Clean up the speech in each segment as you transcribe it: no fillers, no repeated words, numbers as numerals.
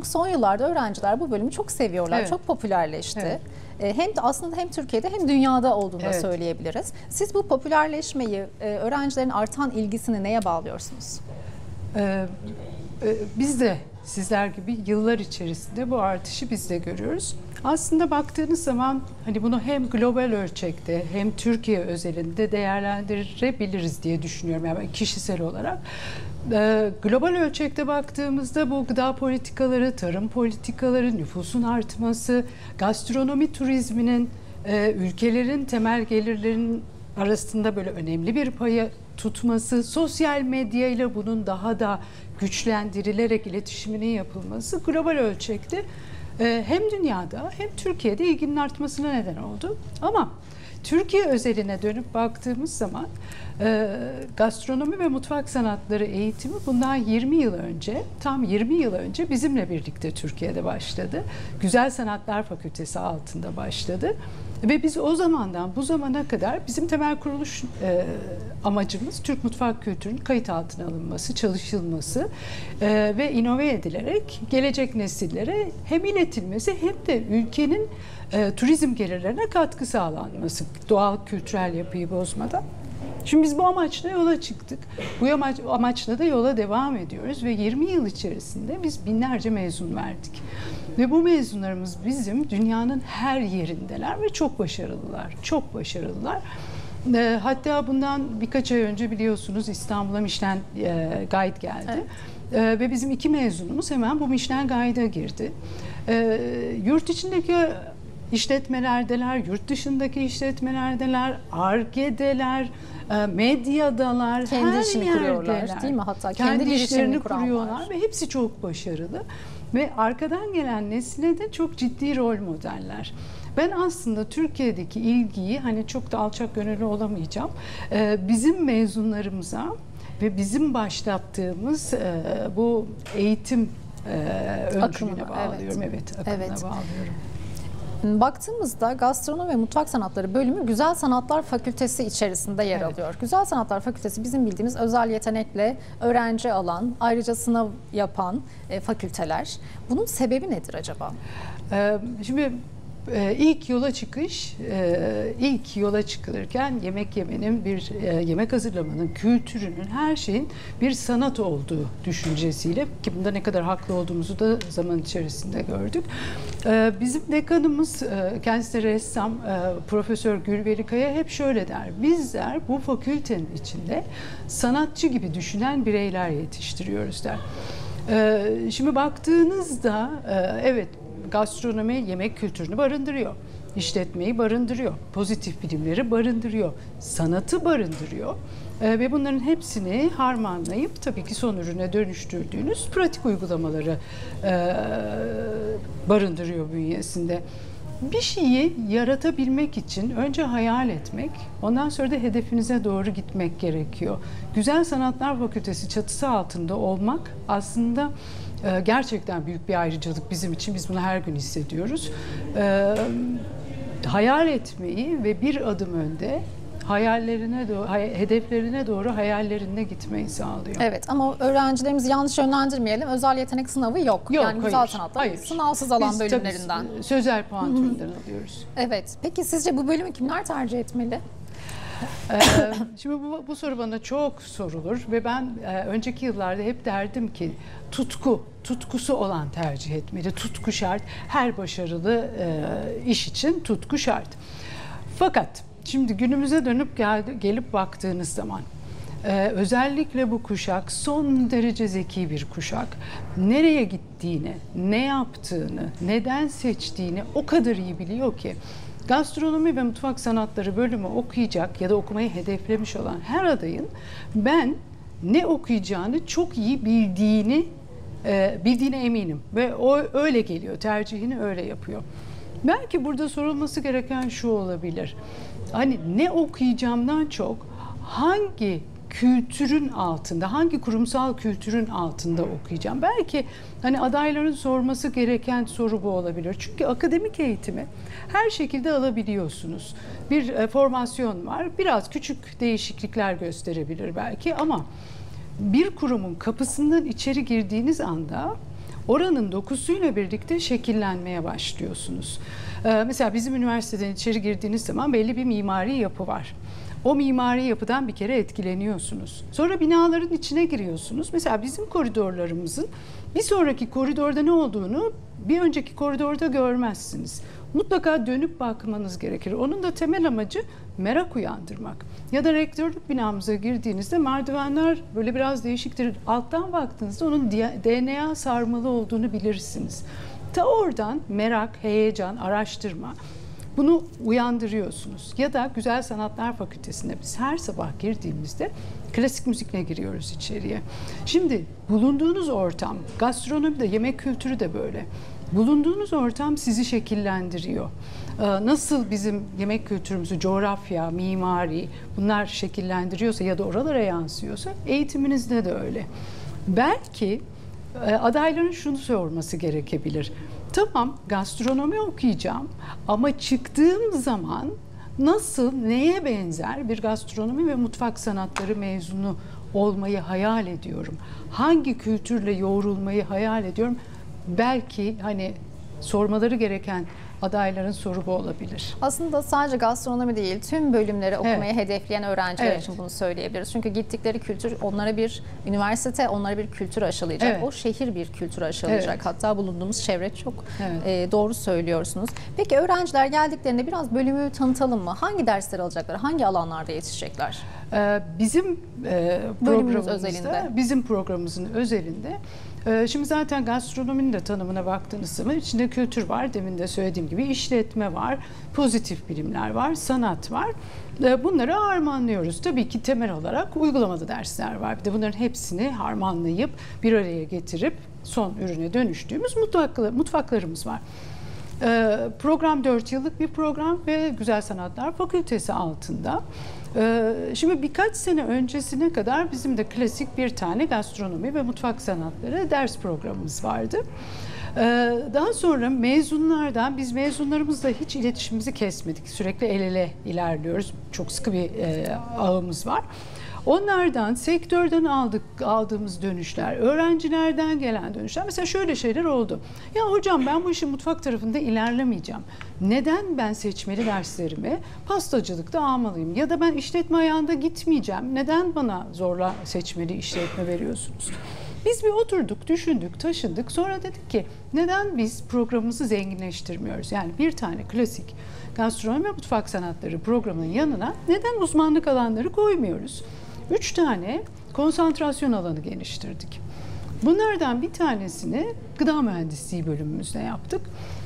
son yıllarda öğrenciler bu bölümü çok seviyorlar, Evet. çok popülerleşti. Evet. Hem de aslında hem Türkiye'de hem dünyada olduğunu da Evet. söyleyebiliriz. Siz bu popülerleşmeyi, öğrencilerin artan ilgisini neye bağlıyorsunuz? Biz de sizler gibi yıllar içerisinde bu artışı biz de görüyoruz. Aslında baktığınız zaman hani bunu hem global ölçekte hem Türkiye özelinde değerlendirebiliriz diye düşünüyorum yani kişisel olarak. Global ölçekte baktığımızda bu gıda politikaları, tarım politikaları, nüfusun artması, gastronomi turizminin ülkelerin temel gelirlerinin arasında böyle önemli bir payı tutması, sosyal medya ile bunun daha da güçlendirilerek iletişiminin yapılması global ölçekte hem dünyada hem Türkiye'de ilginin artmasına neden oldu. Ama Türkiye özeline dönüp baktığımız zaman gastronomi ve mutfak sanatları eğitimi bundan 20 yıl önce, tam 20 yıl önce bizimle birlikte Türkiye'de başladı. Güzel Sanatlar Fakültesi altında başladı. Ve biz o zamandan bu zamana kadar bizim temel kuruluş amacımız Türk mutfak kültürünün kayıt altına alınması, çalışılması ve inove edilerek gelecek nesillere hem iletilmesi hem de ülkenin turizm gelirlerine katkı sağlanması, doğal kültürel yapıyı bozmadan. Şimdi biz bu amaçla yola çıktık. Bu amaçla da yola devam ediyoruz ve 20 yıl içerisinde biz binlerce mezun verdik. Ve bu mezunlarımız bizim dünyanın her yerindeler ve çok başarılılar. Çok başarılılar. Hatta bundan birkaç ay önce biliyorsunuz İstanbul'a Michelin Guide geldi. Evet. Ve bizim 2 mezunumuz hemen bu Michelin Guide'a girdi. Yurt içindeki işletmelerdeler, yurt dışındaki işletmelerdeler, Ar-Ge'deler, medyadalar, kendi her işini yerdeler. kuruyorlar değil mi? Hatta kendi işlerini kuruyorlar kuranlar. ve hepsi çok başarılı. Ve arkadan gelen nesile de çok ciddi rol modeller. Ben aslında Türkiye'deki ilgiyi hani çok da alçak gönüllü olamayacağım. Bizim mezunlarımıza ve bizim başlattığımız bu eğitim öncülüğüne bağlıyorum. Evet, akımına bağlıyorum. Baktığımızda gastronomi ve mutfak sanatları bölümü Güzel Sanatlar Fakültesi içerisinde yer alıyor. Güzel Sanatlar Fakültesi bizim bildiğimiz özel yetenekle öğrenci alan, ayrıca sınav yapan fakülteler. Bunun sebebi nedir acaba? Şimdi ilk yola çıkılırken yemek yemenin yemek hazırlamanın, kültürünün, her şeyin bir sanat olduğu düşüncesiyle, ki bunda ne kadar haklı olduğumuzu da zaman içerisinde gördük. Bizim dekanımız, kendisi de ressam, Profesör Gülveri Kaya hep şöyle der: bizler bu fakültenin içinde sanatçı gibi düşünen bireyler yetiştiriyoruz der. Şimdi baktığınızda evet, gastronomi yemek kültürünü barındırıyor, işletmeyi barındırıyor, pozitif bilimleri barındırıyor, sanatı barındırıyor ve bunların hepsini harmanlayıp tabii ki son ürüne dönüştürdüğünüz pratik uygulamaları barındırıyor bünyesinde. Bir şeyi yaratabilmek için önce hayal etmek, ondan sonra da hedefinize doğru gitmek gerekiyor. Güzel Sanatlar Fakültesi çatısı altında olmak aslında gerçekten büyük bir ayrıcalık bizim için. Biz bunu her gün hissediyoruz. Hayal etmeyi ve bir adım önde hayallerine doğru, hedeflerine doğru hayallerine gitmeyi sağlıyor. Evet, ama öğrencilerimizi yanlış yönlendirmeyelim. Özel yetenek sınavı yok. Yani Güzel Sanatlar sınavsız alan bölümlerinden. Biz sözel puan türünden alıyoruz. Evet. Peki sizce bu bölümü kimler tercih etmeli? Şimdi bu soru bana çok sorulur ve ben önceki yıllarda hep derdim ki tutkusu olan tercih etmeli. Tutku şart. Her başarılı iş için tutku şart. Fakat şimdi günümüze dönüp gelip baktığınız zaman özellikle bu kuşak son derece zeki bir kuşak. Nereye gittiğini, ne yaptığını, neden seçtiğini o kadar iyi biliyor ki gastronomi ve mutfak sanatları bölümü okuyacak ya da okumayı hedeflemiş olan her adayın ben ne okuyacağını çok iyi bildiğine eminim ve o öyle geliyor, tercihini öyle yapıyor. Belki burada sorulması gereken şu olabilir: hani ne okuyacağımdan çok hangi kültürün altında, hangi kurumsal kültürün altında okuyacağım? Belki hani adayların sorması gereken soru bu olabilir. Çünkü akademik eğitimi her şekilde alabiliyorsunuz. Bir formasyon var, biraz küçük değişiklikler gösterebilir belki ama bir kurumun kapısından içeri girdiğiniz anda oranın dokusuyla birlikte şekillenmeye başlıyorsunuz. Mesela bizim üniversiteden içeri girdiğiniz zaman belli bir mimari yapı var. O mimari yapıdan bir kere etkileniyorsunuz. Sonra binaların içine giriyorsunuz. Mesela bizim koridorlarımızın bir sonraki koridorda ne olduğunu bir önceki koridorda görmezsiniz. Mutlaka dönüp bakmanız gerekir. Onun da temel amacı merak uyandırmak. Ya da rektörlük binamıza girdiğinizde merdivenler böyle biraz değişiktir. Alttan baktığınızda onun DNA sarmalı olduğunu bilirsiniz. Ta oradan merak, heyecan, araştırma, bunu uyandırıyorsunuz. Ya da Güzel Sanatlar Fakültesi'ne biz her sabah girdiğimizde klasik müzikle giriyoruz içeriye. Şimdi bulunduğunuz ortam, gastronomi de, yemek kültürü de böyle. Bulunduğunuz ortam sizi şekillendiriyor. Nasıl bizim yemek kültürümüzü, coğrafya, mimari bunlar şekillendiriyorsa ya da oralara yansıyorsa eğitiminizde de öyle. Belki adayların şunu sorması gerekebilir. Tamam, gastronomi okuyacağım ama çıktığım zaman nasıl, neye benzer bir gastronomi ve mutfak sanatları mezunu olmayı hayal ediyorum? Hangi kültürle yoğrulmayı hayal ediyorum? Belki hani sormaları gereken adayların soru bu olabilir. Aslında sadece gastronomi değil, tüm bölümleri okumayı hedefleyen öğrenciler için bunu söyleyebiliriz. Çünkü gittikleri kültür onlara bir üniversite, onlara bir kültür aşılayacak. O şehir bir kültür aşılayacak. Hatta bulunduğumuz çevre çok doğru söylüyorsunuz. Peki öğrenciler geldiklerinde biraz bölümü tanıtalım mı? Hangi dersleri alacaklar? Hangi alanlarda yetişecekler? Bizim programımızın özelinde şimdi zaten gastronominin de tanımına baktığınız zaman içinde kültür var. Demin de söylediğim gibi işletme var, pozitif bilimler var, sanat var. Bunları harmanlıyoruz. Tabii ki temel olarak uygulamalı dersler var. Bir de bunların hepsini harmanlayıp bir araya getirip son ürüne dönüştüğümüz mutfaklarımız var. Program 4 yıllık bir program ve Güzel Sanatlar Fakültesi altında. Şimdi birkaç sene öncesine kadar bizim de klasik bir tane gastronomi ve mutfak sanatları ders programımız vardı. Daha sonra biz mezunlarımızla hiç iletişimimizi kesmedik. Sürekli el ele ilerliyoruz. Çok sıkı bir ağımız var. Onlardan, sektörden aldığımız dönüşler, öğrencilerden gelen dönüşler. Mesela şöyle şeyler oldu. Ya hocam ben bu işin mutfak tarafında ilerlemeyeceğim. Neden ben seçmeli derslerimi pastacılıkta almalıyım? Ya da ben işletme ayağında gitmeyeceğim. Neden bana zorla seçmeli işletme veriyorsunuz? Biz bir oturduk, düşündük, taşındık. Sonra dedik ki neden biz programımızı zenginleştirmiyoruz? Yani bir tane klasik gastronomi ve mutfak sanatları programının yanına neden uzmanlık alanları koymuyoruz? 3 tane konsantrasyon alanı geliştirdik. Bunlardan bir tanesini gıda mühendisliği bölümümüzde yaptık.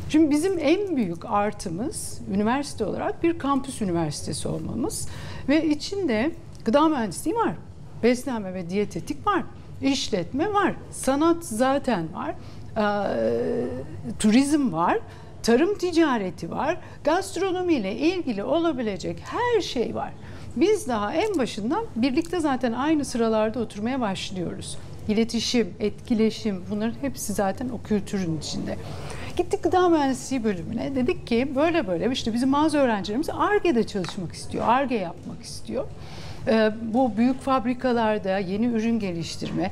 Şimdi bizim en büyük artımız üniversite olarak bir kampüs üniversitesi olmamız ve içinde gıda mühendisliği var, beslenme ve diyetetik var, işletme var, sanat zaten var, turizm var, tarım ticareti var, gastronomiyle ilgili olabilecek her şey var. Biz daha en başından birlikte zaten aynı sıralarda oturmaya başlıyoruz. İletişim, etkileşim bunların hepsi zaten o kültürün içinde. Gittik gıda mühendisliği bölümüne. Dedik ki böyle işte bizim bazı öğrencilerimiz Ar-Ge'de çalışmak istiyor, Ar-Ge yapmak istiyor. Bu büyük fabrikalarda yeni ürün geliştirme.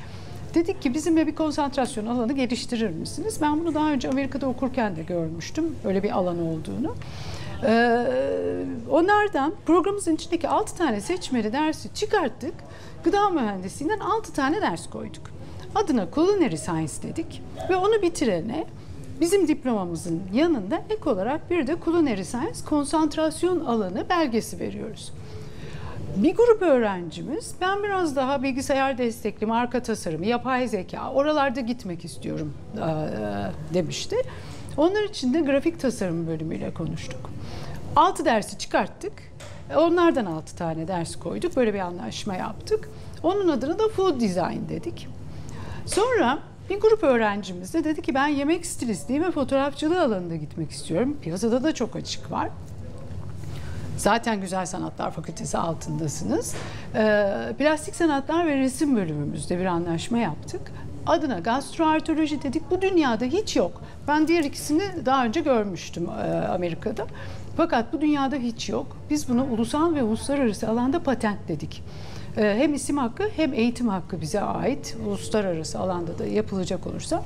Dedik ki bizimle bir konsantrasyon alanı geliştirir misiniz? Ben bunu daha önce Amerika'da okurken de görmüştüm. Öyle bir alan olduğunu. Onlardan programımızın içindeki 6 tane seçmeli dersi çıkarttık. Gıda mühendisliğinden 6 tane ders koyduk. Adına Culinary Science dedik ve onu bitirene bizim diplomamızın yanında ek olarak bir de Culinary Science konsantrasyon alanı belgesi veriyoruz. Bir grup öğrencimiz ben biraz daha bilgisayar destekli marka tasarımı, yapay zeka oralarda gitmek istiyorum demişti. Onlar için de grafik tasarım bölümüyle konuştuk. 6 dersi çıkarttık. Onlardan 6 tane ders koyduk. Böyle bir anlaşma yaptık. Onun adına da Food Design dedik. Sonra bir grup öğrencimiz de dedi ki ben yemek stilistliği ve fotoğrafçılığı alanında gitmek istiyorum. Piyasada da çok açık var. Zaten Güzel Sanatlar Fakültesi altındasınız. Plastik Sanatlar ve Resim bölümümüzde bir anlaşma yaptık. Adına gastroartoloji dedik. Bu dünyada hiç yok. Ben diğer ikisini daha önce görmüştüm Amerika'da. Fakat bu dünyada hiç yok. Biz bunu ulusal ve uluslararası alanda patentledik. Hem isim hakkı hem eğitim hakkı bize ait. Uluslararası alanda da yapılacak olursa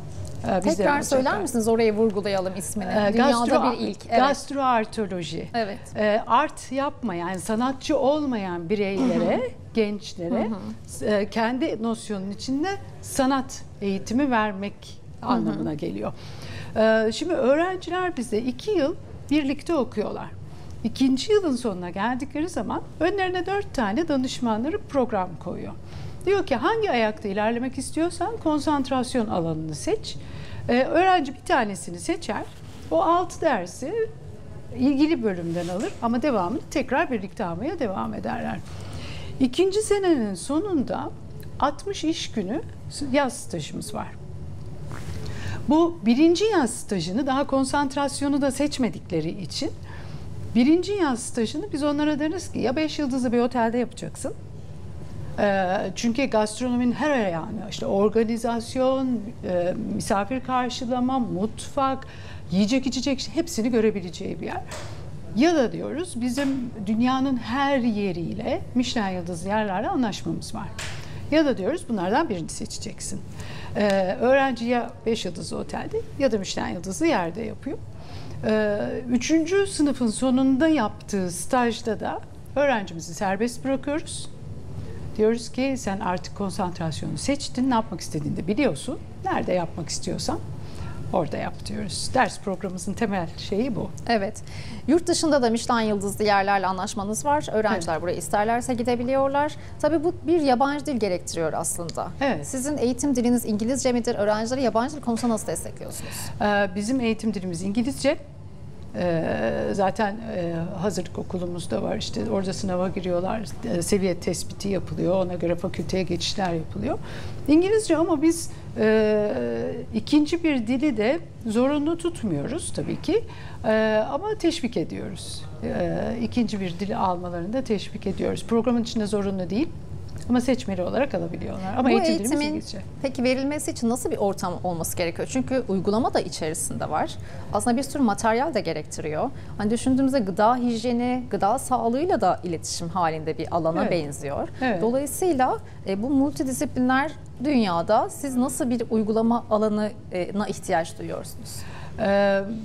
Tekrar söyler misiniz? Orayı vurgulayalım ismini. Dünyada bir ilk. Evet. Gastroartoloji. Evet. Art yapmayan, yani sanatçı olmayan bireylere, gençlere kendi nosyonun içinde sanat eğitimi vermek anlamına geliyor. Şimdi öğrenciler bizde 2 yıl birlikte okuyorlar. 2. yılın sonuna geldikleri zaman önlerine 4 tane danışmanları program koyuyor. Diyor ki hangi ayakta ilerlemek istiyorsan konsantrasyon alanını seç. Öğrenci bir tanesini seçer. O 6 dersi ilgili bölümden alır ama devamını tekrar birlikte almaya devam ederler. 2. senenin sonunda 60 iş günü yaz stajımız var. Bu 1. yaz stajını, daha konsantrasyonu da seçmedikleri için 1. yaz stajını biz onlara deriz ki ya 5 yıldızlı bir otelde yapacaksın. Çünkü gastronominin her ayağını, işte organizasyon, misafir karşılama, mutfak, yiyecek içecek hepsini görebileceği bir yer. Ya da diyoruz bizim dünyanın her yeriyle Michelin yıldızlı yerlerle anlaşmamız var. Ya da diyoruz bunlardan birini seçeceksin. Öğrenci ya 5 yıldızlı otelde ya da Michelin yıldızlı yerde yapıyor. 3. sınıfın sonunda yaptığı stajda da öğrencimizi serbest bırakıyoruz. Diyoruz ki sen artık konsantrasyonu seçtin, ne yapmak istediğini de biliyorsun. Nerede yapmak istiyorsan orada yap diyoruz. Ders programımızın temel şeyi bu. Evet. Yurt dışında da Michelin yıldızlı yerlerle anlaşmanız var. Öğrenciler buraya isterlerse gidebiliyorlar. Tabii bu bir yabancı dil gerektiriyor aslında. Evet. Sizin eğitim diliniz İngilizce midir? Öğrencileri yabancı dil konusunda nasıl destekliyorsunuz? Bizim eğitim dilimiz İngilizce. Zaten hazırlık okulumuzda var, işte orada sınava giriyorlar, seviye tespiti yapılıyor, ona göre fakülteye geçişler yapılıyor. İngilizce ama biz ikinci bir dili de zorunlu tutmuyoruz tabii ki, ama teşvik ediyoruz. İkinci bir dili almalarını da teşvik ediyoruz. Programın içinde zorunlu değil. Ama seçmeli olarak alabiliyorlar. Ama bu eğitimimiz eğitimin İngilizce. peki verilmesi için nasıl bir ortam olması gerekiyor? Çünkü uygulama da içerisinde var. Aslında bir sürü materyal de gerektiriyor. Hani düşündüğümüzde gıda hijyeni, gıda sağlığıyla da iletişim halinde bir alana benziyor. Evet. Dolayısıyla bu multidisipliner dünyada siz nasıl bir uygulama alanına ihtiyaç duyuyorsunuz?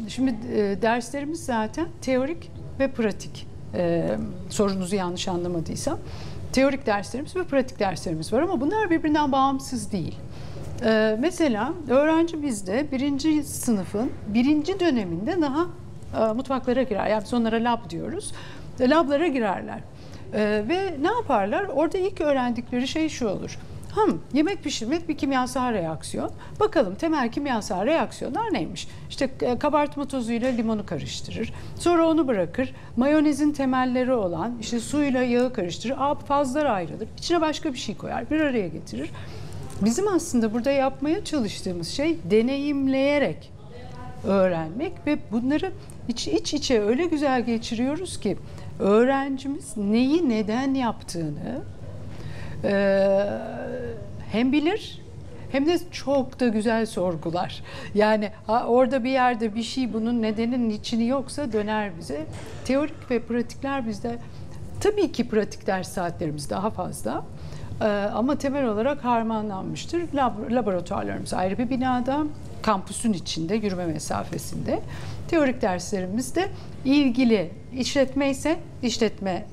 Şimdi derslerimiz zaten teorik ve pratik. Sorunuzu yanlış anlamadıysam. Teorik derslerimiz ve pratik derslerimiz var ama bunlar birbirinden bağımsız değil. Mesela öğrenci bizde 1. sınıfın 1. döneminde daha mutfaklara girer. Yani biz onlara lab diyoruz. Lablara girerler. Ve ne yaparlar? Orada ilk öğrendikleri şey şu olur. Yemek pişirmek bir kimyasal reaksiyon. Bakalım temel kimyasal reaksiyonlar neymiş? İşte kabartma tozuyla limonu karıştırır. Sonra onu bırakır. Mayonezin temelleri olan işte suyla yağı karıştırır. Fazlar ayrılır. İçine başka bir şey koyar. Bir araya getirir. Bizim aslında burada yapmaya çalıştığımız şey deneyimleyerek öğrenmek ve bunları iç içe öyle güzel geçiriyoruz ki öğrencimiz neyi neden yaptığını hem bilir hem de çok da güzel sorgular. Yani orada bir yerde bir şey bunun nedeninin içini yoksa döner bize. Teorik ve pratikler bizde tabii ki pratik ders saatlerimiz daha fazla. Ama temel olarak harmanlanmıştır. Laboratuvarlarımız ayrı bir binada, kampüsün içinde, yürüme mesafesinde. Teorik derslerimiz de ilgili işletme ise işletme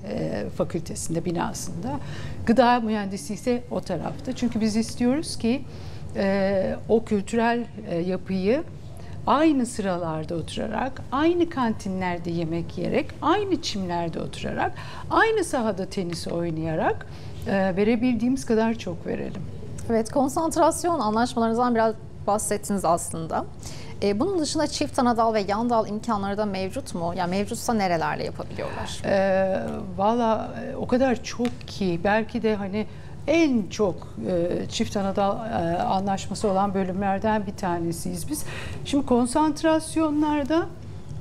fakültesinde, binasında. Gıda mühendisi ise o tarafta. Çünkü biz istiyoruz ki o kültürel yapıyı aynı sıralarda oturarak, aynı kantinlerde yemek yiyerek, aynı çimlerde oturarak, aynı sahada tenis oynayarak verebildiğimiz kadar çok verelim. Evet, konsantrasyon anlaşmalarınızdan biraz bahsettiniz aslında. Bunun dışında çift anadal ve yan dal imkanları da mevcut mu? Yani mevcutsa nerelerle yapabiliyorlar? Valla o kadar çok ki belki de hani en çok çift anadal anlaşması olan bölümlerden bir tanesiyiz biz. Şimdi konsantrasyonlarda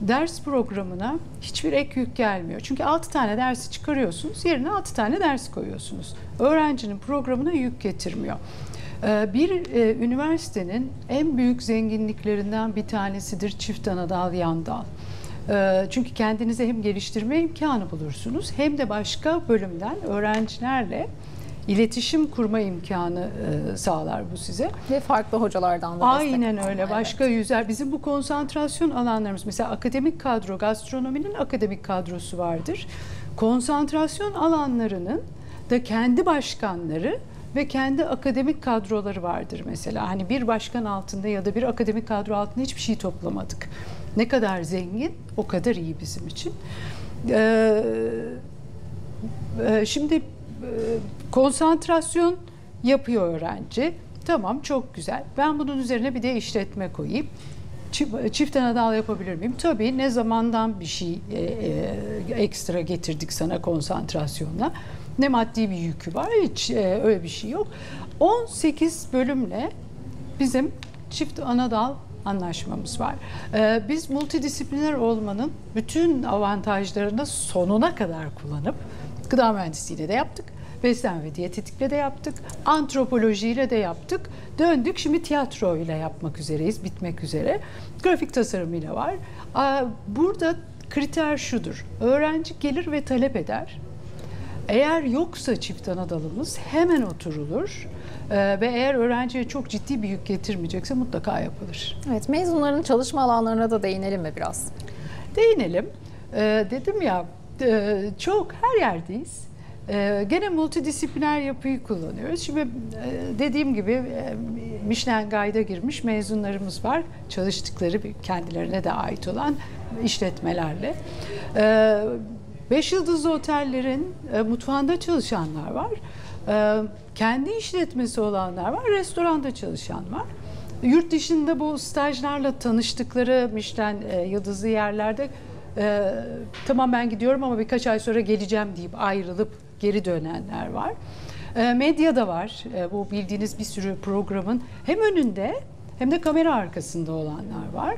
ders programına hiçbir ek yük gelmiyor. Çünkü 6 tane dersi çıkarıyorsunuz, yerine 6 tane ders koyuyorsunuz. Öğrencinin programına yük getirmiyor. Bir üniversitenin en büyük zenginliklerinden bir tanesidir çift anadal, yan dal. Çünkü kendinize hem geliştirme imkanı bulursunuz hem de başka bölümden öğrencilerle iletişim kurma imkanı sağlar bu size. Ve farklı hocalardan da destek Aynen alma, öyle. evet. Başka yüzler. Bizim bu konsantrasyon alanlarımız, mesela akademik kadro, gastronominin akademik kadrosu vardır. Konsantrasyon alanlarının da kendi başkanları ve kendi akademik kadroları vardır mesela. Hani bir başkan altında ya da bir akademik kadro altında hiçbir şey toplamadık. Ne kadar zengin, o kadar iyi bizim için. Şimdi konsantrasyon yapıyor öğrenci. Tamam, çok güzel. Ben bunun üzerine bir de işletme koyayım. Çift ana dal yapabilir miyim? Tabii, ne zamandan bir şey ekstra getirdik sana konsantrasyonla. Ne maddi bir yükü var, hiç öyle bir şey yok. 18 bölümle bizim çift ana dal anlaşmamız var. Biz multidisipliner olmanın bütün avantajlarını sonuna kadar kullanıp gıda mühendisliğiyle de yaptık. Beslenme ve diyetetikle de yaptık. Antropolojiyle de yaptık. Döndük, şimdi tiyatro ile yapmak üzereyiz, bitmek üzere. Grafik tasarımıyla var. Burada kriter şudur. Öğrenci gelir ve talep eder. Eğer yoksa çift ana dalımız hemen oturulur. Ve eğer öğrenciye çok ciddi bir yük getirmeyecekse mutlaka yapılır. Evet, mezunların çalışma alanlarına da değinelim mi biraz? Değinelim. Dedim ya, çok her yerdeyiz. Gene multidisipliner yapıyı kullanıyoruz. Şimdi dediğim gibi Michelin Guide'a girmiş mezunlarımız var. Çalıştıkları kendilerine de ait olan işletmelerle. 5 yıldızlı otellerin mutfağında çalışanlar var. Kendi işletmesi olanlar var. Restoranda çalışan var. Yurt dışında bu stajlarla tanıştıkları Michelin yıldızlı yerlerde tamam ben gidiyorum ama birkaç ay sonra geleceğim deyip ayrılıp geri dönenler var. Medya da var. Bu bildiğiniz bir sürü programın hem önünde hem de kamera arkasında olanlar var.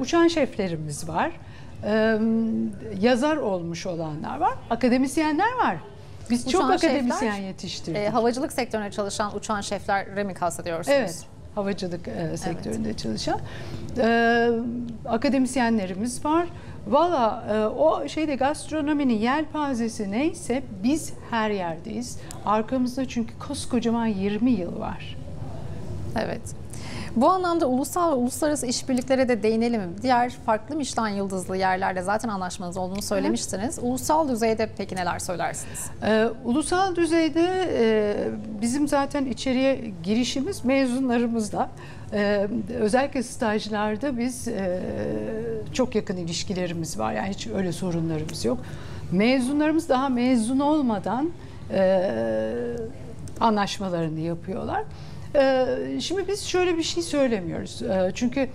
Uçan şeflerimiz var. Yazar olmuş olanlar var. Akademisyenler var. Biz Uçan çok akademisyen şefler, yetiştirdik. Havacılık sektörüne çalışan uçan şeflere mi kastediyorsunuz? Evet. Havacılık sektöründe çalışan akademisyenlerimiz var. Valla o gastronominin yelpazesi neyse biz her yerdeyiz. Arkamızda çünkü koskocaman 20 yıl var. Evet. Bu anlamda ulusal ve uluslararası işbirliklere de değinelim mi? Diğer farklı Michelin yıldızlı yerlerle zaten anlaşmanız olduğunu söylemiştiniz. Ulusal düzeyde peki neler söylersiniz? Ulusal düzeyde bizim zaten içeriye girişimiz mezunlarımızla. Özellikle stajlarda biz çok yakın ilişkilerimiz var. Yani hiç öyle sorunlarımız yok. Mezunlarımız daha mezun olmadan anlaşmalarını yapıyorlar. Şimdi biz şöyle bir şey söylemiyoruz. Çünkü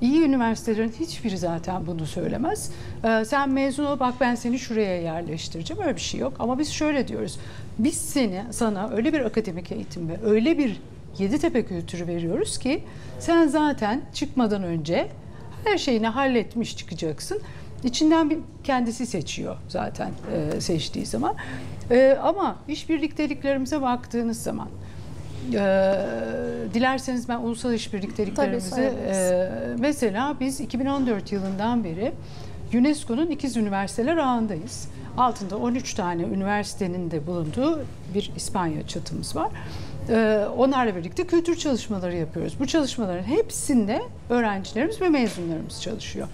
iyi üniversitelerin hiçbiri zaten bunu söylemez. Sen mezun ol, bak ben seni şuraya yerleştireceğim. Öyle bir şey yok. Ama biz şöyle diyoruz. Biz sana öyle bir akademik eğitim ve öyle bir Yeditepe kültürü veriyoruz ki sen zaten çıkmadan önce her şeyini halletmiş çıkacaksın. İçinden bir kendisi seçiyor zaten seçtiği zaman. Ama iş birlikteliklerimize baktığınız zaman dilerseniz ben ulusal işbirlikteliklerimizi mesela biz 2014 yılından beri UNESCO'nun ikiz üniversiteler ağındayız. Altında 13 tane üniversitenin de bulunduğu bir İspanya çatımız var. Onlarla birlikte kültür çalışmaları yapıyoruz. Bu çalışmaların hepsinde öğrencilerimiz ve mezunlarımız çalışıyor.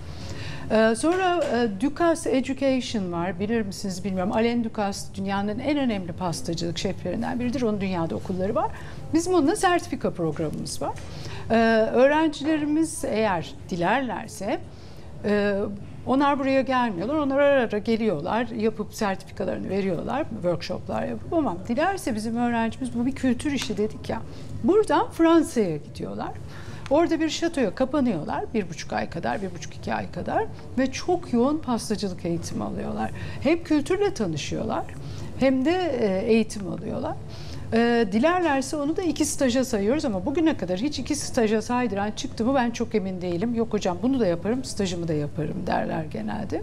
Sonra Ducasse Education var. Bilir misiniz bilmiyorum. Alain Ducasse dünyanın en önemli pastacılık şeflerinden biridir. Onun dünyada okulları var. Bizim onunla sertifika programımız var. Öğrencilerimiz eğer dilerlerse onlar buraya gelmiyorlar. Onlar ara ara geliyorlar. Yapıp sertifikalarını veriyorlar. Workshoplar yapıp ama dilerse bizim öğrencimiz bu bir kültür işi dedik ya. Buradan Fransa'ya gidiyorlar. Orada bir şatoya kapanıyorlar 1,5 ay kadar, 1,5-2 ay kadar ve çok yoğun pastacılık eğitimi alıyorlar. Hem kültürle tanışıyorlar hem de eğitim alıyorlar. Dilerlerse onu da 2 staja sayıyoruz ama bugüne kadar hiç 2 staja saydıran çıktı mı ben çok emin değilim. Yok hocam bunu da yaparım, stajımı da yaparım derler genelde.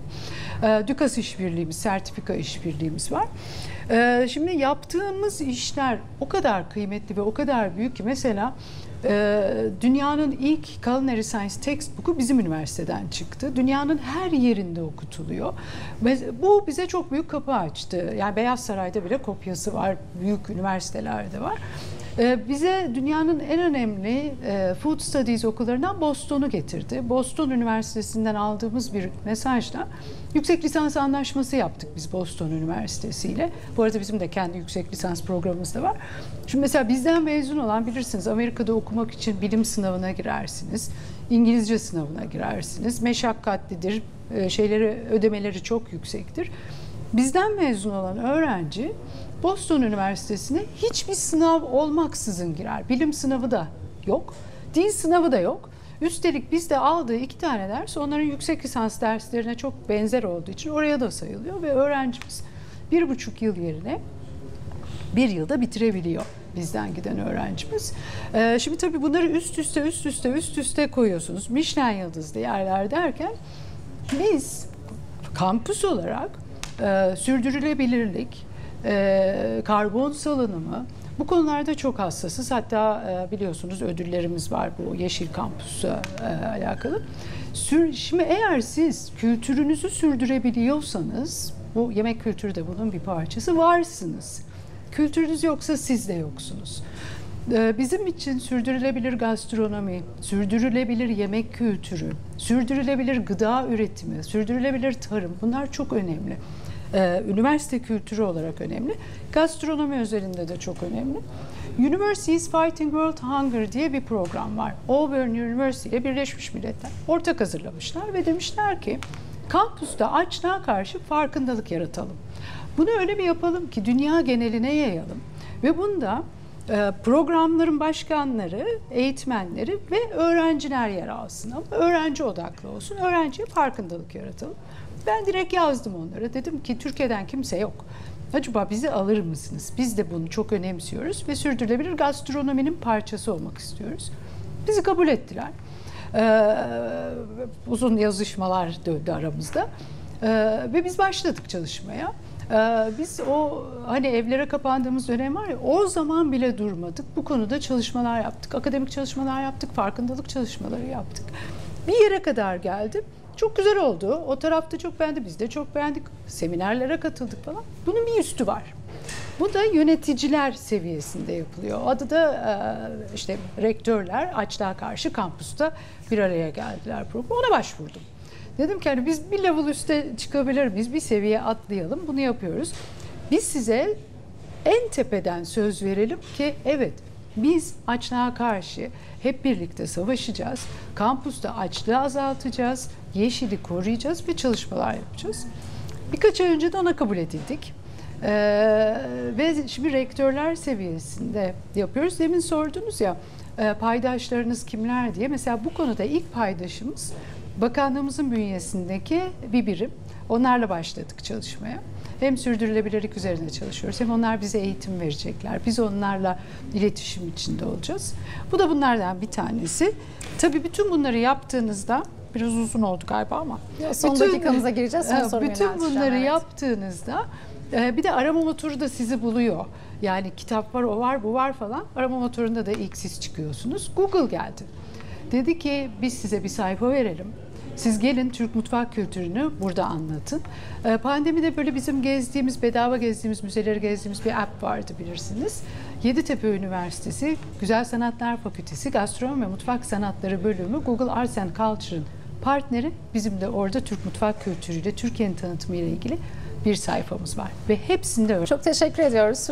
Ducasse işbirliğimiz, sertifika işbirliğimiz var. Şimdi yaptığımız işler o kadar kıymetli ve o kadar büyük ki mesela dünyanın ilk Culinary Science textbook'u bizim üniversiteden çıktı. Dünyanın her yerinde okutuluyor. Bu bize çok büyük kapı açtı. Yani Beyaz Saray'da bile kopyası var, büyük üniversitelerde var. Bize dünyanın en önemli Food Studies okullarından Boston'u getirdi. Boston Üniversitesi'nden aldığımız bir mesajla yüksek lisans anlaşması yaptık biz Boston Üniversitesi ile. Bu arada bizim de kendi yüksek lisans programımız da var. Şimdi mesela bizden mezun olan, bilirsiniz, Amerika'da okumak için bilim sınavına girersiniz, İngilizce sınavına girersiniz. Meşakkatlidir, ödemeleri çok yüksektir. Bizden mezun olan öğrenci Boston Üniversitesi'ne hiçbir sınav olmaksızın girer. Bilim sınavı da yok, dil sınavı da yok. Üstelik bizde aldığı 2 tane ders onların yüksek lisans derslerine çok benzer olduğu için oraya da sayılıyor ve öğrencimiz 1,5 yıl yerine 1 yılda bitirebiliyor bizden giden öğrencimiz. Şimdi tabii bunları üst üste koyuyorsunuz. Michelin yıldızlı yerler derken biz kampüs olarak sürdürülebilirlik, karbon salınımı, bu konularda çok hassasız. Hatta biliyorsunuz ödüllerimiz var bu Yeşil Kampüs'e alakalı. Şimdi eğer siz kültürünüzü sürdürebiliyorsanız, bu yemek kültürü de bunun bir parçası, varsınız. Kültürünüz yoksa siz de yoksunuz. Bizim için sürdürülebilir gastronomi, sürdürülebilir yemek kültürü, sürdürülebilir gıda üretimi, sürdürülebilir tarım, bunlar çok önemli. Üniversite kültürü olarak önemli. Gastronomi özelinde de çok önemli. Universities Fighting World Hunger diye bir program var. Auburn University ile Birleşmiş Milletler ortak hazırlamışlar ve demişler ki kampüste açlığa karşı farkındalık yaratalım. Bunu öyle bir yapalım ki dünya geneline yayalım. Ve bunda programların başkanları, eğitmenleri ve öğrenciler yer alsın. Ama öğrenci odaklı olsun. Öğrenciye farkındalık yaratalım. Ben direkt yazdım onlara. Dedim ki Türkiye'den kimse yok. Acaba bizi alır mısınız? Biz de bunu çok önemsiyoruz ve sürdürülebilir gastronominin parçası olmak istiyoruz. Bizi kabul ettiler. Uzun yazışmalar döndü aramızda. Ve biz başladık çalışmaya. Biz o hani evlere kapandığımız dönem var ya, o zaman bile durmadık. Bu konuda çalışmalar yaptık. Akademik çalışmalar yaptık. Farkındalık çalışmaları yaptık. Bir yere kadar geldim. Çok güzel oldu. O tarafta çok beğendi. Biz de çok beğendik. Seminerlere katıldık falan. Bunun bir üstü var. Bu da yöneticiler seviyesinde yapılıyor. Adı da işte rektörler açlığa karşı kampüste bir araya geldiler program. Ona başvurdum. Dedim ki hani biz bir level üste çıkabilir miyiz? Bir seviye atlayalım. Bunu yapıyoruz. Biz size en tepeden söz verelim ki evet, biz açlığa karşı hep birlikte savaşacağız. Kampüste açlığı azaltacağız. Yeşili koruyacağız ve çalışmalar yapacağız. Birkaç ay önce de ona kabul edildik. Ve şimdi rektörler seviyesinde yapıyoruz. Demin sordunuz ya paydaşlarınız kimler diye. Mesela bu konuda ilk paydaşımız bakanlığımızın bünyesindeki bir birim. Onlarla başladık çalışmaya. Hem sürdürülebilirlik üzerinde çalışıyoruz, hem onlar bize eğitim verecekler. Biz onlarla iletişim içinde olacağız. Bu da bunlardan bir tanesi. Tabii bütün bunları yaptığınızda, biraz uzun oldu galiba ama. Son dakikamıza gireceğiz. Son soru bütün bunları yaptığınızda bir de arama motoru da sizi buluyor. Yani kitap var, o var, bu var falan. Arama motorunda da ilk siz çıkıyorsunuz. Google geldi. Dedi ki biz size bir sayfa verelim. Siz gelin Türk mutfak kültürünü burada anlatın. Pandemide böyle bizim bedava gezdiğimiz, müzeleri gezdiğimiz bir app vardı, bilirsiniz. Yeditepe Üniversitesi Güzel Sanatlar Fakültesi Gastronomi ve Mutfak Sanatları Bölümü Google Arts and Culture'ın partneri. Bizim de orada Türk mutfak kültürüyle, Türkiye'nin tanıtımı ile ilgili bir sayfamız var. Ve hepsinde öyle. Çok teşekkür ediyoruz.